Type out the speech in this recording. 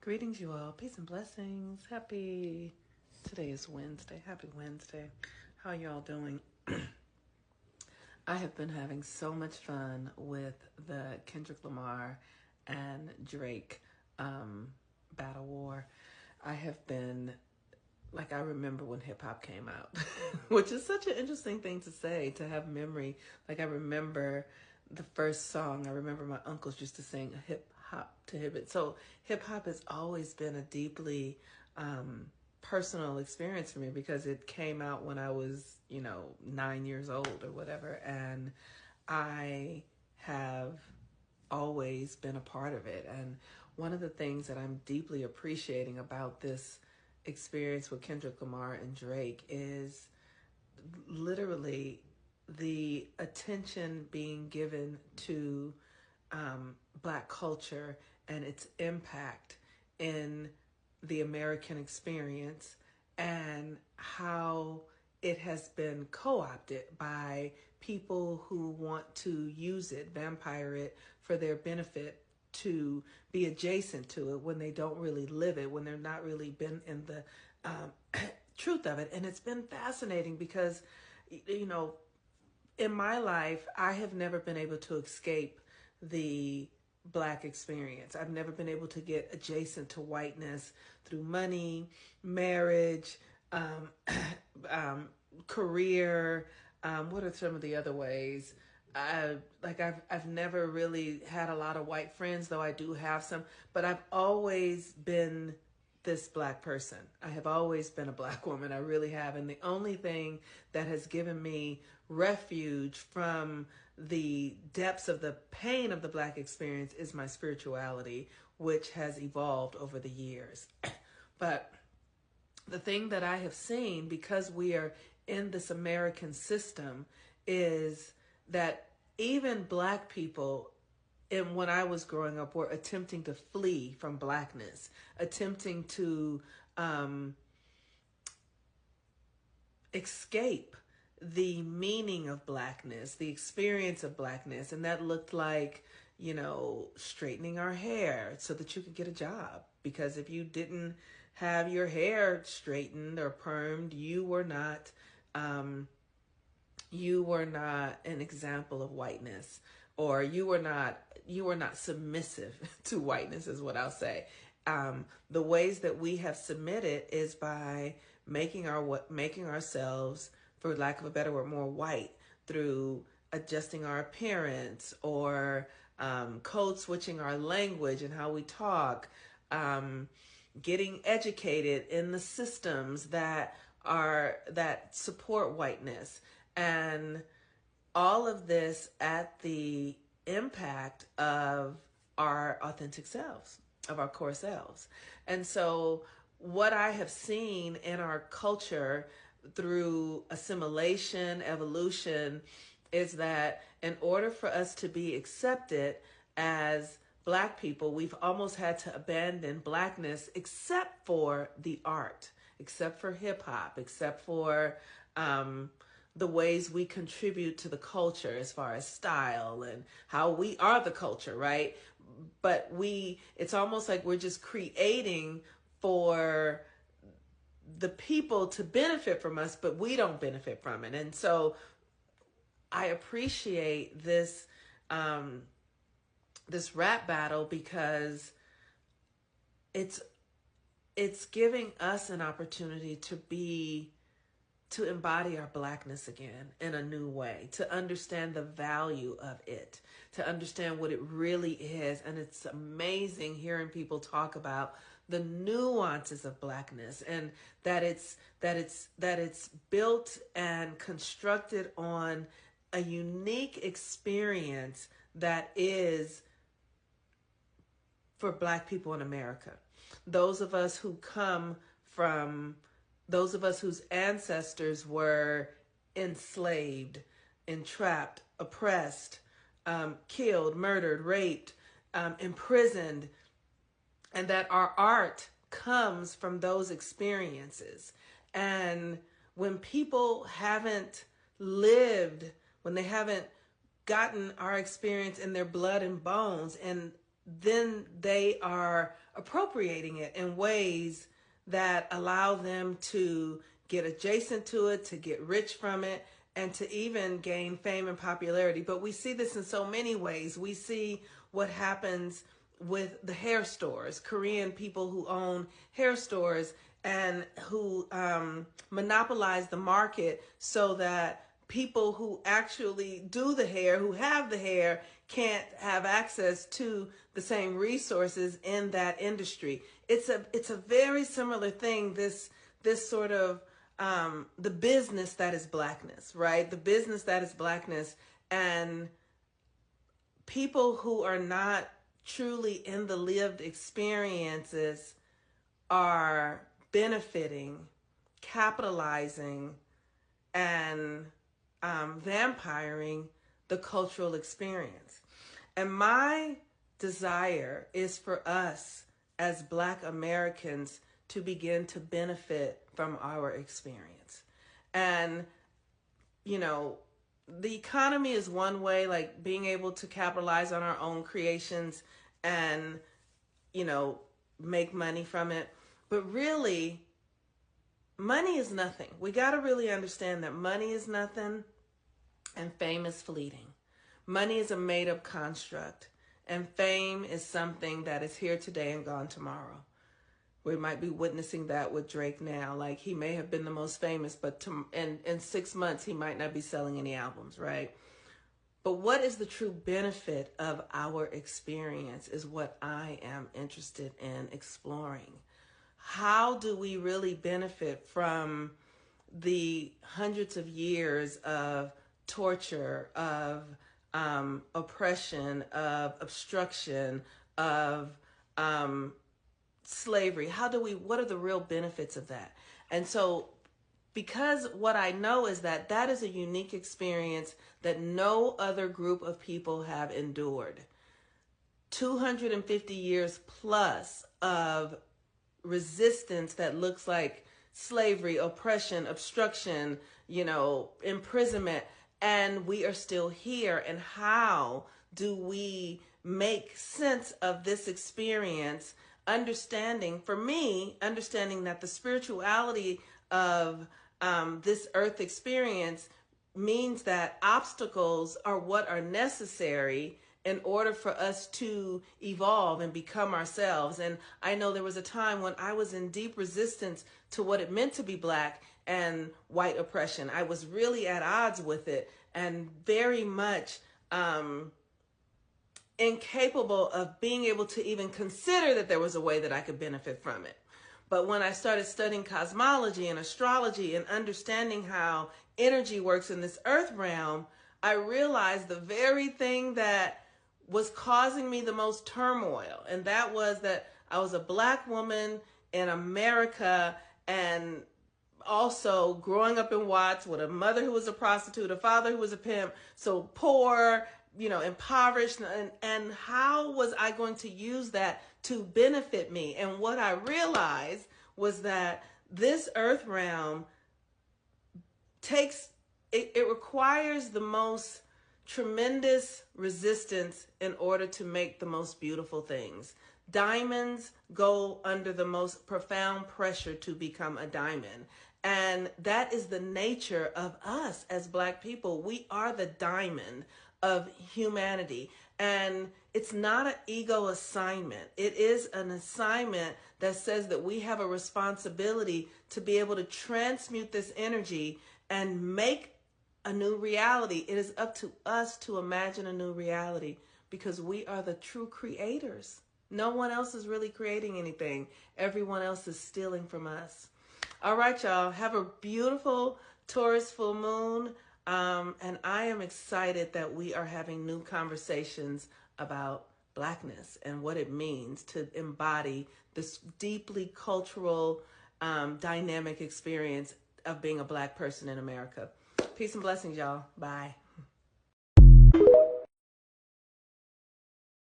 Greetings, you all. Peace and blessings. Today is Wednesday. Happy Wednesday. How are y'all doing? I have been having so much fun with the Kendrick Lamar and Drake battle war. I remember when hip hop came out, which is such an interesting thing to say, to have memory. Like, I remember the first song. I remember my uncles used to sing hip hop to hip it. So hip hop has always been a deeply personal experience for me because it came out when I was, 9 years old or whatever. And I have always been a part of it. And one of the things that I'm deeply appreciating about this experience with Kendrick Lamar and Drake is literally the attention being given to Black culture and its impact in the American experience and how it has been co-opted by people who want to use it, vampire it for their benefit, to be adjacent to it when they don't really live it, when they're not really been in the truth of it. And it's been fascinating because, in my life, I have never been able to escape the Black experience. I've never been able to get adjacent to whiteness through money, marriage, career. What are some of the other ways? I've never really had a lot of white friends, though I do have some, but I've always been this Black person. I have always been a Black woman. I really have. And the only thing that has given me refuge from the depths of the pain of the Black experience is my spirituality, which has evolved over the years. But the thing that I have seen, because we are in this American system, is that even Black people, and when I was growing up, were attempting to flee from Blackness, attempting to escape the meaning of Blackness, the experience of Blackness. And that looked like, straightening our hair so that you could get a job. Because if you didn't have your hair straightened or permed, you were not an example of whiteness, or you were not submissive to whiteness, is what I'll say. The ways that we have submitted is by making ourselves, for lack of a better word, more white, through adjusting our appearance or code switching our language and how we talk, getting educated in the systems that support whiteness, and all of this at the impact of our authentic selves, of our core selves. And so what I have seen in our culture through assimilation, evolution, is that in order for us to be accepted as Black people, we've almost had to abandon Blackness, except for the art, except for hip hop, except for the ways we contribute to the culture as far as style and how we are the culture, right? But it's almost like we're just creating for the people to benefit from us, but we don't benefit from it. And so I appreciate this rap battle because it's giving us an opportunity to embody our Blackness again in a new way, to understand the value of it, to understand what it really is. And it's amazing hearing people talk about the nuances of Blackness, and that it's built and constructed on a unique experience that is for Black people in America. Those of us whose ancestors were enslaved, entrapped, oppressed, killed, murdered, raped, imprisoned, and that our art comes from those experiences. And when people haven't lived, when they haven't gotten our experience in their blood and bones, and then they are appropriating it in ways that allow them to get adjacent to it, to get rich from it, and to even gain fame and popularity. But we see this in so many ways. We see what happens with the hair stores, Korean people who own hair stores and who monopolize the market so that people who actually do the hair, who have the hair, can't have access to the same resources in that industry. It's a very similar thing, this sort of the business that is Blackness, right? The business that is Blackness, and people who are not truly in the lived experiences are benefiting, capitalizing, and vampiring the cultural experience. And my desire is for us as Black Americans to begin to benefit from our experience. And, you know, the economy is one way, like being able to capitalize on our own creations and, you know, make money from it. But really, money is nothing. We got to really understand that money is nothing and fame is fleeting. Money is a made-up construct, and fame is something that is here today and gone tomorrow. We might be witnessing that with Drake now. Like, he may have been the most famous, but in 6 months, he might not be selling any albums, right? But what is the true benefit of our experience is what I am interested in exploring. How do we really benefit from the hundreds of years of torture, of oppression, of obstruction, of slavery? What are the real benefits of that? And so, because what I know is that that is a unique experience that no other group of people have endured. 250 years plus of resistance that looks like slavery, oppression, obstruction, imprisonment, and we are still here. And how do we make sense of this experience? Understanding that the spirituality of this earth experience means that obstacles are what are necessary in order for us to evolve and become ourselves. And I know there was a time when I was in deep resistance to what it meant to be Black and white oppression. I was really at odds with it and very much incapable of being able to even consider that there was a way that I could benefit from it. But when I started studying cosmology and astrology and understanding how energy works in this earth realm, I realized the very thing that was causing me the most turmoil. And that was that I was a Black woman in America, and also growing up in Watts with a mother who was a prostitute, a father who was a pimp, so poor, impoverished, and how was I going to use that to benefit me? And what I realized was that this earth realm it requires the most tremendous resistance in order to make the most beautiful things. Diamonds go under the most profound pressure to become a diamond. And that is the nature of us as Black people. We are the diamond of humanity. And it's not an ego assignment. It is an assignment that says that we have a responsibility to be able to transmute this energy and make a new reality. It is up to us to imagine a new reality because we are the true creators. No one else is really creating anything. Everyone else is stealing from us. All right, y'all. Have a beautiful Taurus full moon. And I am excited that we are having new conversations about Blackness and what it means to embody this deeply cultural, dynamic experience of being a Black person in America. Peace and blessings, y'all. Bye.